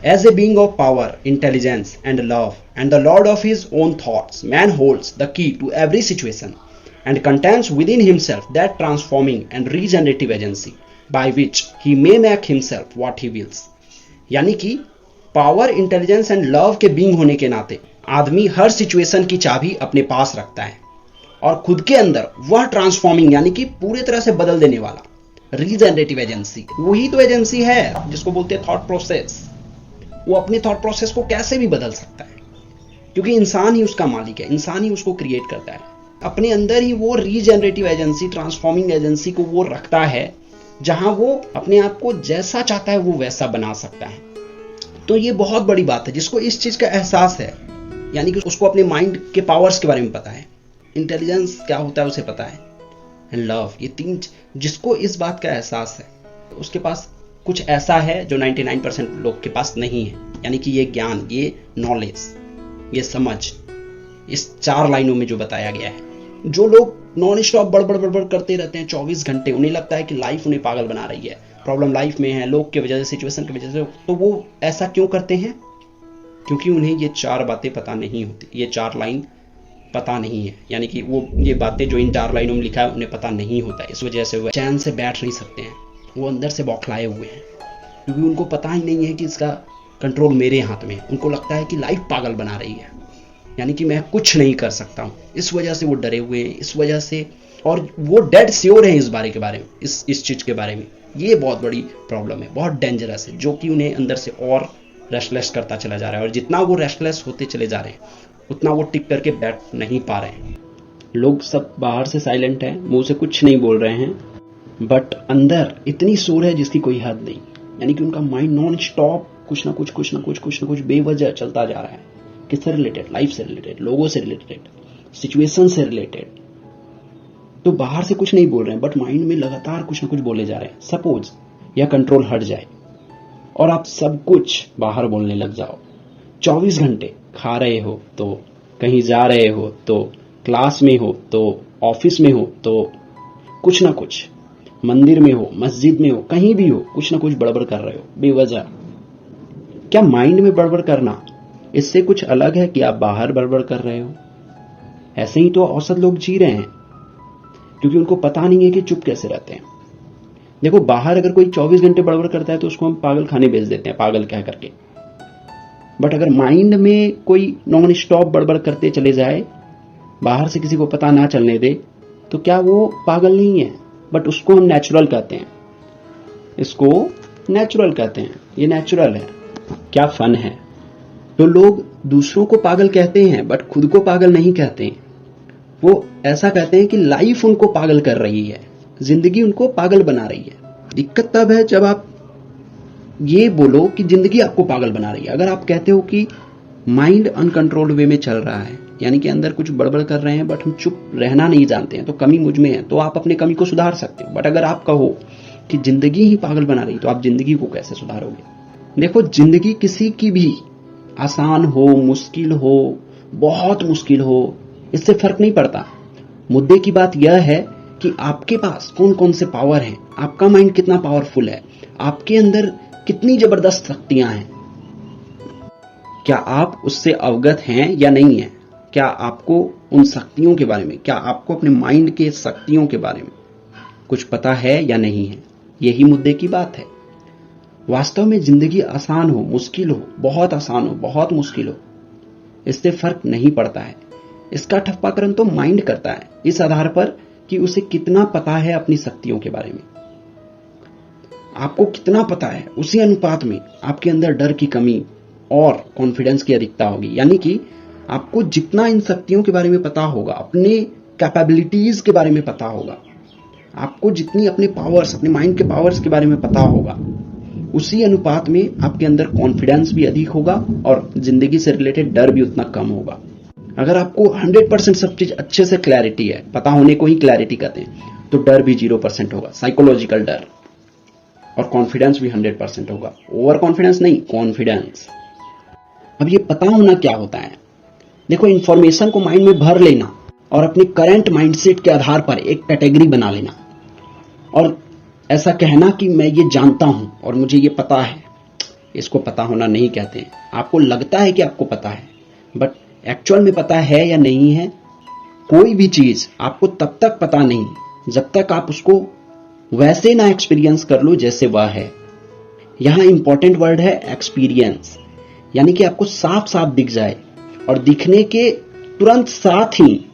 As a being of power, intelligence, and love, and the lord of his own thoughts, man holds the key to every situation and contains within himself that transforming and regenerative agency by which he may make himself what he wills. यानी कि power, intelligence and love के being होने के नाते आदमी हर situation की चाबी अपने पास रखता है और खुद के अंदर वह ट्रांसफॉर्मिंग यानी कि पूरी तरह से बदल देने वाला रीजनरेटिव एजेंसी, वही तो एजेंसी है जिसको बोलते हैं थॉट प्रोसेस। वो अपने थॉट प्रोसेस को कैसे भी बदल सकता है, क्योंकि इंसान ही उसका मालिक है, इंसान ही उसको क्रिएट करता है। अपने अंदर ही वो रीजनरेटिव एजेंसी, ट्रांसफॉर्मिंग एजेंसी को वो रखता है, जहां वो अपने आप को जैसा चाहता है वो वैसा बना सकता है। तो ये बहुत बड़ी बात है। जिसको इस चीज का एहसास है, यानी कि उसको अपने माइंड के पावर्स के बारे में पता है, इंटेलिजेंस क्या होता है उसे पता है, एंड लव, ये तीन, जिसको इस बात का एहसास है उसके पास कुछ ऐसा है जो 99% लोग के पास नहीं है। यानी कि ये ज्ञान, ये नॉलेज, ये समझ, इस 4 लाइनों में जो बताया गया है। जो लोग नॉन स्टॉप बड़बड़ बड़बड़ करते रहते हैं 24 घंटे, उन्हें लगता है कि लाइफ उन्हें पागल बना रही है, प्रॉब्लम लाइफ में है, लोग की वजह से, सिचुएशन की वजह से, तो वो ऐसा क्यों करते हैं? क्योंकि उन्हें ये 4 बातें पता नहीं होती, ये 4 लाइन पता नहीं है। यानी कि वो ये बातें जो इन 4 लाइनों में लिखा है उन्हें पता नहीं होता, इस वजह से वो चैन से बैठ नहीं सकते हैं, वो अंदर से बौखलाए हुए हैं, क्योंकि उनको पता ही नहीं है कि इसका कंट्रोल मेरे हाथ में है। उनको लगता है कि लाइफ पागल बना रही है, यानी कि मैं कुछ नहीं कर सकता हूँ। इस वजह से वो डरे हुए हैं, इस वजह से, और वो डेड श्योर है इस बारे के बारे में, इस चीज के बारे में। ये बहुत बड़ी प्रॉब्लम है, बहुत डेंजरस है, जो कि उन्हें अंदर से और रेस्टलेस करता चला जा रहा है। और जितना वो रेस्टलेस होते चले जा रहे हैं उतना वो टिक करके बैठ नहीं पा रहे हैं। लोग सब बाहर से साइलेंट है, मुंह से कुछ नहीं बोल रहे हैं, बट अंदर इतनी शोर है जिसकी कोई हद नहीं। यानी कि उनका माइंड नॉन स्टॉप कुछ ना कुछ बेवजह चलता जा रहा है। किससे रिलेटेड? लाइफ से रिलेटेड, लोगों से रिलेटेड, सिचुएशन से रिलेटेड। तो बाहर से कुछ नहीं बोल रहे हैं, बट माइंड में लगातार कुछ ना कुछ बोले जा रहे हैं। सपोज यह कंट्रोल हट जाए और आप सब कुछ बाहर बोलने लग जाओ। 24 घंटे खा रहे हो तो, कहीं जा रहे हो तो, क्लास में हो तो, ऑफिस में हो तो, कुछ ना कुछ, मंदिर में हो, मस्जिद में हो, कहीं भी हो, कुछ ना कुछ बड़बड़ कर रहे हो बेवजह। क्या माइंड में बड़बड़ करना इससे कुछ अलग है कि आप बाहर बड़बड़ कर रहे हो? ऐसे ही तो औसत लोग जी रहे हैं, क्योंकि उनको पता नहीं है कि चुप कैसे रहते हैं। देखो, बाहर अगर कोई 24 घंटे बड़बड़ करता है तो उसको हम पागल खाने भेज देते हैं, पागल कह करके। बट अगर माइंड में कोई नॉन स्टॉप बड़बड़ करते चले जाए, बाहर से किसी को पता ना चलने दे, तो क्या वो पागल नहीं है? बट उसको हम नेचुरल कहते हैं, इसको नेचुरल कहते हैं, ये नेचुरल है। क्या फन है। तो लोग दूसरों को पागल कहते हैं बट खुद को पागल नहीं कहते हैं। वो ऐसा कहते हैं कि लाइफ उनको पागल कर रही है, जिंदगी उनको पागल बना रही है। दिक्कत तब है जब आप ये बोलो कि जिंदगी आपको पागल बना रही है। अगर आप कहते हो कि माइंड अनकंट्रोल्ड वे में चल रहा है, यानी कि अंदर कुछ बड़बड़ कर रहे हैं बट हम चुप रहना नहीं जानते हैं, तो कमी मुझ में है, तो आप अपनी कमी को सुधार सकते हो। बट अगर आप कहो कि जिंदगी ही पागल बना रही, तो आप जिंदगी को कैसे सुधारोगे? देखो, जिंदगी किसी की भी आसान हो, मुश्किल हो, बहुत मुश्किल हो, इससे फर्क नहीं पड़ता। मुद्दे की बात यह है कि आपके पास कौन कौन से पावर हैं, आपका माइंड कितना पावरफुल है, आपके अंदर कितनी जबरदस्त शक्तियां हैं। क्या आप उससे अवगत हैं या नहीं है? क्या आपको उन शक्तियों के बारे में, क्या आपको अपने माइंड के शक्तियों के बारे में कुछ पता है या नहीं है? यही मुद्दे की बात है। वास्तव में जिंदगी आसान हो, मुश्किल हो, बहुत आसान हो, बहुत मुश्किल हो, इससे फर्क नहीं पड़ता है। इसका ठप्पाकरण तो माइंड करता है, इस आधार पर कि उसे कितना पता है अपनी शक्तियों के बारे में। आपको कितना पता है, उसी अनुपात में आपके अंदर डर की कमी और कॉन्फिडेंस की अधिकता होगी। यानी कि आपको जितना इन शक्तियों के बारे में पता होगा, अपने कैपेबिलिटीज के बारे में पता होगा, आपको जितनी अपने पावर्स, अपने माइंड के पावर्स के बारे में पता होगा, उसी अनुपात में आपके अंदर कॉन्फिडेंस भी अधिक होगा और जिंदगी से रिलेटेड डर भी उतना कम होगा। अगर आपको 100% सब चीज अच्छे से क्लैरिटी है, पता होने को ही क्लैरिटी कहते हैं, तो डर भी 0% होगा, साइकोलॉजिकल डर, और कॉन्फिडेंस भी 100% होगा। ओवर कॉन्फिडेंस नहीं, कॉन्फिडेंस। अब ये पता होना क्या होता है? देखो, इंफॉर्मेशन को माइंड में भर लेना और अपने करंट माइंडसेट के आधार पर एक कैटेगरी बना लेना और ऐसा कहना कि मैं ये जानता हूं और मुझे ये पता है, इसको पता होना नहीं कहते हैं। आपको लगता है कि आपको पता है, बट एक्चुअल में पता है या नहीं है। कोई भी चीज आपको तब तक पता नहीं जब तक आप उसको वैसे ना एक्सपीरियंस कर लो जैसे वह है। यहां इंपॉर्टेंट वर्ड है एक्सपीरियंस, यानी कि आपको साफ साफ दिख जाए और दिखने के तुरंत साथ ही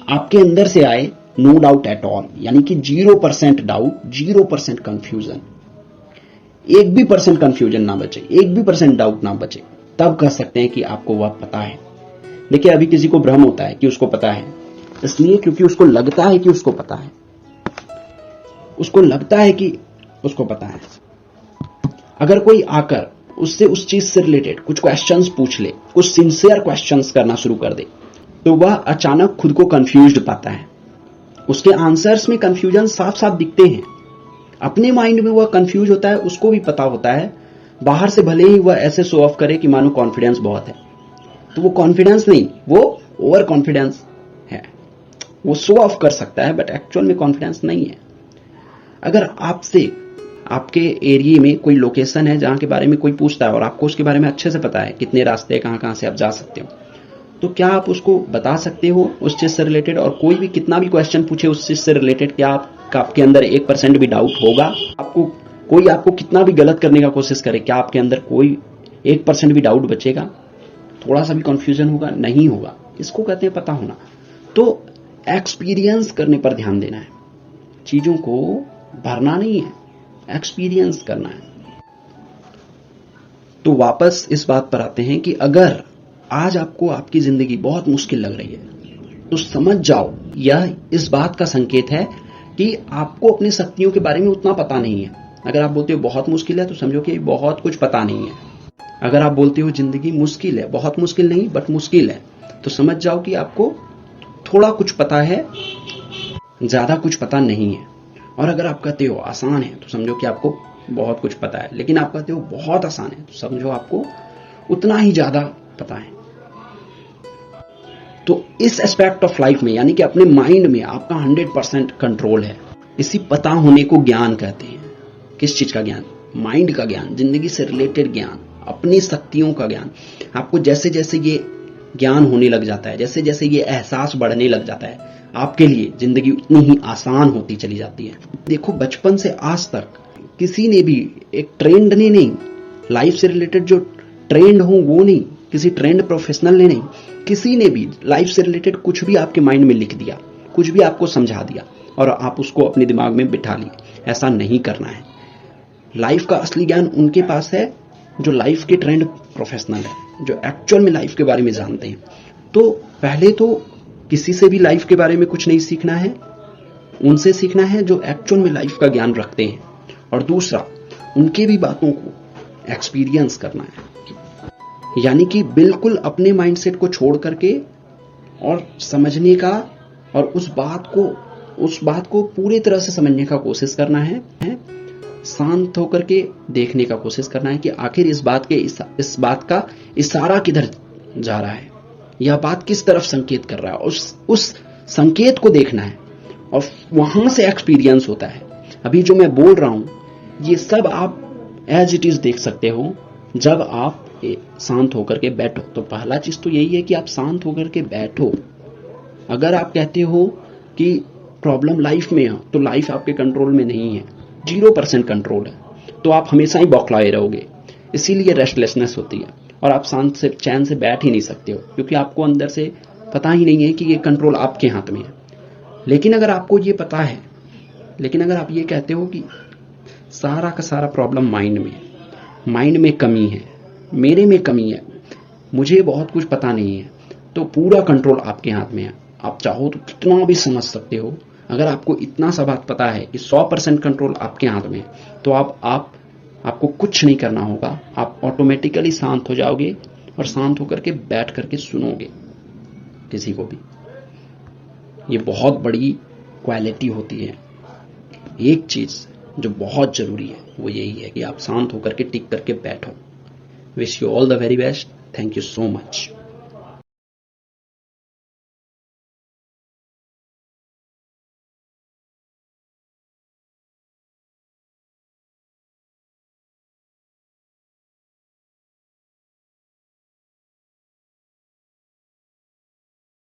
आपके अंदर से आए नो डाउट एट ऑल, यानी कि 0% डाउट, 0% कंफ्यूजन, 1% कंफ्यूजन ना बचे, 1% डाउट ना बचे, तब कह सकते हैं कि आपको वह पता है। देखिए अभी किसी को भ्रम होता है कि उसको पता है, इसलिए क्योंकि उसको लगता है कि उसको पता है, उसको लगता है कि उसको पता है। अगर कोई आकर उससे उस चीज से रिलेटेड कुछ क्वेश्चंस पूछ ले, कुछ सिंसियर क्वेश्चंस करना शुरू कर दे, तो वह अचानक खुद को कंफ्यूज्ड पाता है। उसके आंसर्स में कंफ्यूजन साफ साफ दिखते हैं। अपने माइंड में वह कंफ्यूज होता है, उसको भी पता होता है। बाहर से भले ही वह ऐसे शो ऑफ करे कि मानो कॉन्फिडेंस बहुत है, तो वो कॉन्फिडेंस नहीं, वो ओवर कॉन्फिडेंस है। वो शो ऑफ कर सकता है बट एक्चुअल में कॉन्फिडेंस नहीं है। अगर आपसे आपके एरिया में कोई लोकेशन है जहां के बारे में कोई पूछता है और आपको उसके बारे में अच्छे से पता है, कितने रास्ते कहां कहां से आप जा सकते हो, तो क्या आप उसको बता सकते हो उस चीज से रिलेटेड? और कोई भी कितना भी क्वेश्चन पूछे उस चीज से रिलेटेड, क्या आपके अंदर 1% भी डाउट होगा? आपको कितना भी गलत करने का कोशिश करे, क्या आपके अंदर कोई 1% भी डाउट बचेगा? थोड़ा सा भी कंफ्यूजन होगा? नहीं होगा। इसको कहते हैं पता होना। तो एक्सपीरियंस करने पर ध्यान देना है, चीजों को भरना नहीं है, एक्सपीरियंस करना है। तो वापस इस बात पर आते हैं कि अगर आज आपको आपकी जिंदगी बहुत मुश्किल लग रही है तो समझ जाओ यह इस बात का संकेत है कि आपको अपनी शक्तियों के बारे में उतना पता नहीं है। अगर आप बोलते हो बहुत मुश्किल है तो समझो कि बहुत कुछ पता नहीं है। अगर आप बोलते हो जिंदगी मुश्किल है, बहुत मुश्किल नहीं बट मुश्किल है, तो समझ जाओ कि आपको थोड़ा कुछ पता है, ज्यादा कुछ पता नहीं है। और अगर आप कहते हो आसान है तो समझो कि आपको बहुत कुछ पता है। लेकिन आप कहते हो बहुत आसान है तो समझो आपको उतना ही ज्यादा पता है। तो इस एस्पेक्ट ऑफ लाइफ में, यानी कि अपने माइंड में आपका 100% कंट्रोल है। इसी पता होने को ज्ञान कहते हैं। किस चीज का ज्ञान? माइंड का ज्ञान, जिंदगी से रिलेटेड ज्ञान, अपनी शक्तियों का ज्ञान। आपको जैसे जैसे ये ज्ञान होने लग जाता है, जैसे जैसे ये एहसास बढ़ने लग जाता है, आपके लिए जिंदगी उतनी ही आसान होती चली जाती है। देखो बचपन से आज तक किसी ने भी, एक ट्रेंड ने नहीं, लाइफ से रिलेटेड जो ट्रेंड हो वो नहीं, किसी ट्रेंड प्रोफेशनल ने नहीं, किसी ने भी लाइफ से रिलेटेड कुछ भी आपके माइंड में लिख दिया, कुछ भी आपको समझा दिया और आप उसको अपने दिमाग में बिठा लिए। ऐसा नहीं करना है। लाइफ का असली ज्ञान उनके पास है जो लाइफ के ट्रेंड प्रोफेशनल है, जो एक्चुअल में लाइफ के बारे में जानते हैं। तो पहले तो किसी से भी लाइफ के बारे में कुछ नहीं सीखना है, उनसे सीखना है जो एक्चुअल में लाइफ का ज्ञान रखते हैं। और दूसरा, उनके भी बातों को एक्सपीरियंस करना है, यानी कि बिल्कुल अपने माइंडसेट को छोड़ करके और समझने का और उस बात को पूरी तरह से समझने का कोशिश करना है। शांत होकर के देखने का कोशिश करना है कि आखिर इस बात का इशारा किधर जा रहा है, यह बात किस तरफ संकेत कर रहा है, उस संकेत को देखना है और वहां से एक्सपीरियंस होता है। अभी जो मैं बोल रहा हूं ये सब आप एज इट इज देख सकते हो जब आप शांत होकर के बैठो। तो पहला चीज तो यही है कि आप शांत होकर के बैठो। अगर आप कहते हो कि प्रॉब्लम लाइफ में है तो लाइफ आपके कंट्रोल में नहीं है, 0% कंट्रोल है, तो आप हमेशा ही बौखलाए रहोगे। इसीलिए रेस्टलेसनेस होती है और आप शांत से चैन से बैठ ही नहीं सकते हो, क्योंकि आपको अंदर से पता ही नहीं है कि ये कंट्रोल आपके हाथ में है। लेकिन अगर आपको ये पता है, लेकिन अगर आप ये कहते हो कि सारा का सारा प्रॉब्लम माइंड में कमी है, मेरे में कमी है, मुझे बहुत कुछ पता नहीं है, तो पूरा कंट्रोल आपके हाथ में है। आप चाहो तो कितना भी समझ सकते हो। अगर आपको इतना सा बात पता है कि 100% कंट्रोल आपके हाथ में है, तो आपको कुछ नहीं करना होगा। आप ऑटोमेटिकली शांत हो जाओगे और शांत होकर के बैठ करके सुनोगे किसी को भी। ये बहुत बड़ी क्वालिटी होती है। एक चीज जो बहुत जरूरी है वो यही है कि आप शांत होकर के टिक करके बैठो। Wish you all the very best. Thank you so much.